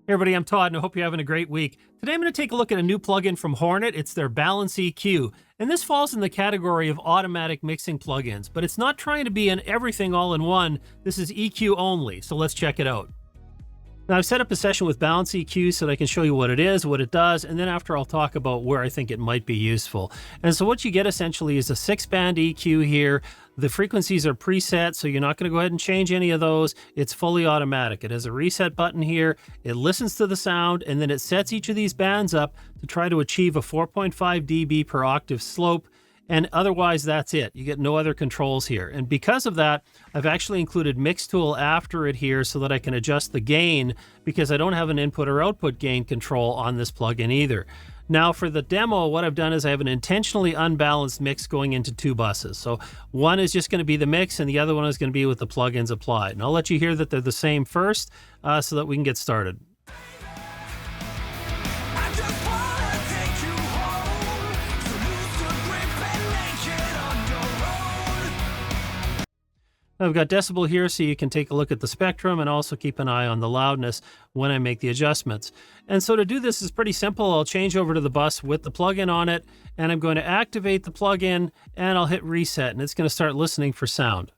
Hey everybody, I'm Todd and I hope you're having a great week. Today I'm going to take a look at a new plugin from HoRNet. It's their Balance EQ. And this falls in the category of automatic mixing plugins, but it's not trying to be an everything all in one. This is EQ only, so let's check it out. Now I've set up a session with Balance EQ so that I can show you what it is, what it does, and then after I'll talk about where I think it might be useful. And so what you get essentially is a 6-band EQ here. The frequencies are preset, so you're not going to go ahead and change any of those. It's fully automatic. It has a reset button here. It listens to the sound, and then it sets each of these bands up to try to achieve a 4.5 dB per octave slope. And otherwise, that's it. You get no other controls here. And because of that, I've actually included Mix Tool after it here so that I can adjust the gain, because I don't have an input or output gain control on this plugin either. Now for the demo, what I've done is I have an intentionally unbalanced mix going into 2 buses. So one is just going to be the mix and the other one is going to be with the plugins applied. And I'll let you hear that they're the same first so that we can get started. I've got decibel here so you can take a look at the spectrum and also keep an eye on the loudness when I make the adjustments. And so to do this is pretty simple. I'll change over to the bus with the plugin on it, and I'm going to activate the plugin and I'll hit reset and it's going to start listening for sound.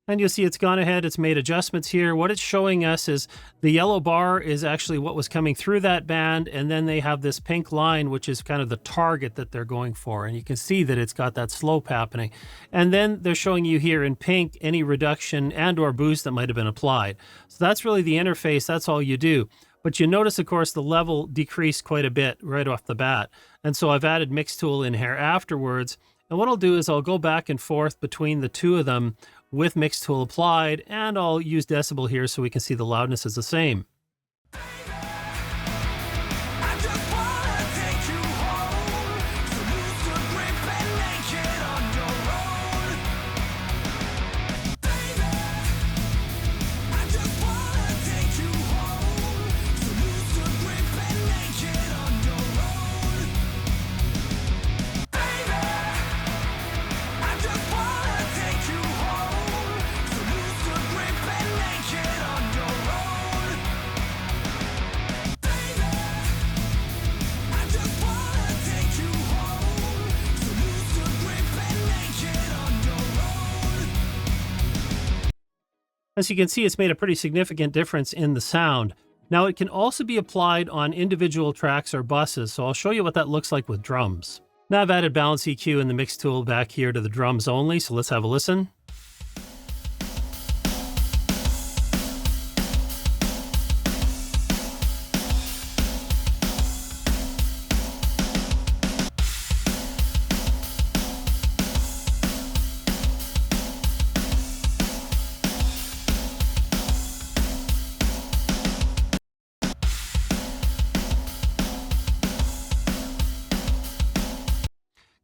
And you'll see it's gone ahead, it's made adjustments here. What it's showing us is the yellow bar is actually what was coming through that band, and then they have this pink line, which is kind of the target that they're going for. And you can see that it's got that slope happening. And then they're showing you here in pink any reduction and or boost that might have been applied. So that's really the interface, that's all you do. But you notice, of course, the level decreased quite a bit right off the bat. And so I've added Mix Tool in here afterwards. And what I'll do is I'll go back and forth between the two of them with Mix Tool applied, and I'll use decibel here so we can see the loudness is the same. As you can see, it's made a pretty significant difference in the sound. Now it can also be applied on individual tracks or buses, so I'll show you what that looks like with drums. Now I've added Balance EQ and the Mix Tool back here to the drums only, so let's have a listen.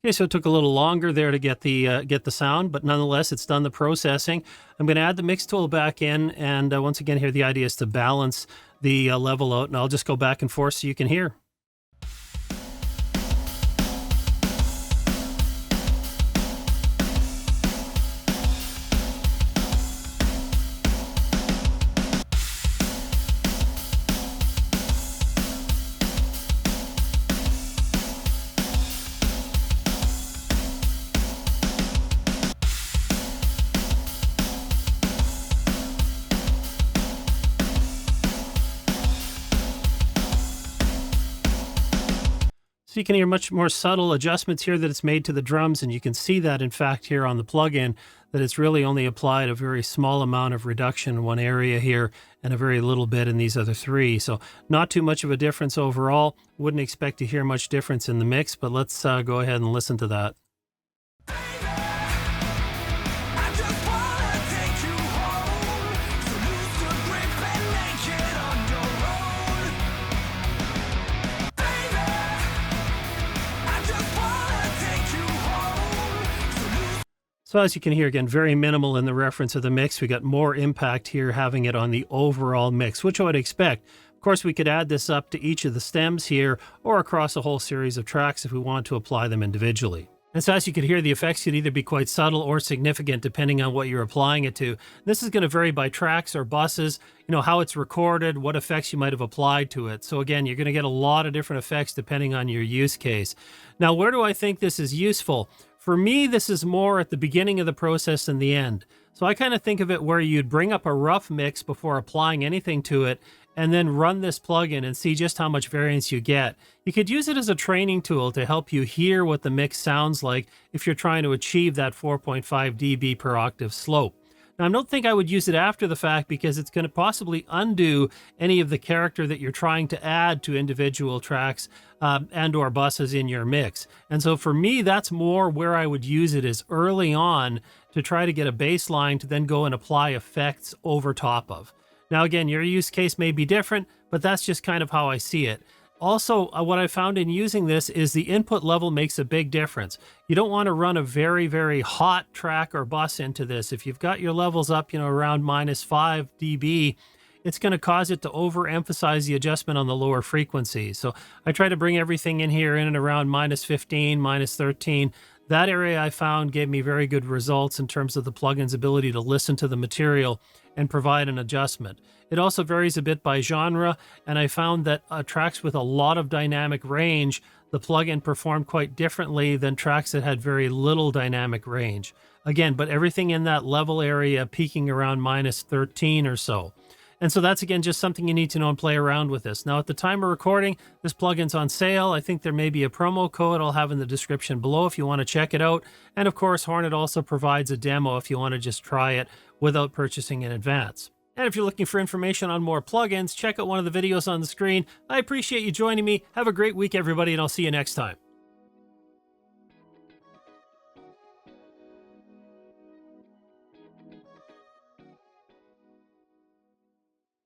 Okay, so it took a little longer there to get the sound, but nonetheless, it's done the processing. I'm going to add the Mix Tool back in, and once again, here the idea is to balance the level out, and I'll just go back and forth so you can hear. So you can hear much more subtle adjustments here that it's made to the drums, and you can see that in fact here on the plugin that it's really only applied a very small amount of reduction in one area here and a very little bit in these other 3. So not too much of a difference overall. Wouldn't expect to hear much difference in the mix, but let's go ahead and listen to that. So as you can hear, again, very minimal in the reference of the mix. We got more impact here having it on the overall mix, which I would expect. Of course, we could add this up to each of the stems here or across a whole series of tracks if we want to apply them individually. And so as you can hear, the effects could either be quite subtle or significant depending on what you're applying it to. This is going to vary by tracks or buses, how it's recorded, what effects you might have applied to it. So again, you're going to get a lot of different effects depending on your use case. Now, where do I think this is useful? For me, this is more at the beginning of the process than the end. So I kind of think of it where you'd bring up a rough mix before applying anything to it, and then run this plugin and see just how much variance you get. You could use it as a training tool to help you hear what the mix sounds like if you're trying to achieve that 4.5 dB per octave slope. Now, I don't think I would use it after the fact because it's going to possibly undo any of the character that you're trying to add to individual tracks and or buses in your mix. And so for me, that's more where I would use it, is early on to try to get a baseline to then go and apply effects over top of. Now, again, your use case may be different, but that's just kind of how I see it. Also, what I found in using this is the input level makes a big difference. You don't want to run a very, very hot track or bus into this. If you've got your levels up, around -5 dB, it's going to cause it to overemphasize the adjustment on the lower frequency. So I try to bring everything in here in and around -15, -13. That area I found gave me very good results in terms of the plugin's ability to listen to the material and provide an adjustment. It also varies a bit by genre, and I found that tracks with a lot of dynamic range, the plugin performed quite differently than tracks that had very little dynamic range. Again, but everything in that level area peaking around -13 or so. And so that's, again, just something you need to know and play around with this. Now, at the time of recording, this plugin's on sale. I think there may be a promo code I'll have in the description below if you want to check it out. And of course, HoRNet also provides a demo if you want to just try it without purchasing in advance. And if you're looking for information on more plugins, check out one of the videos on the screen. I appreciate you joining me. Have a great week, everybody, and I'll see you next time.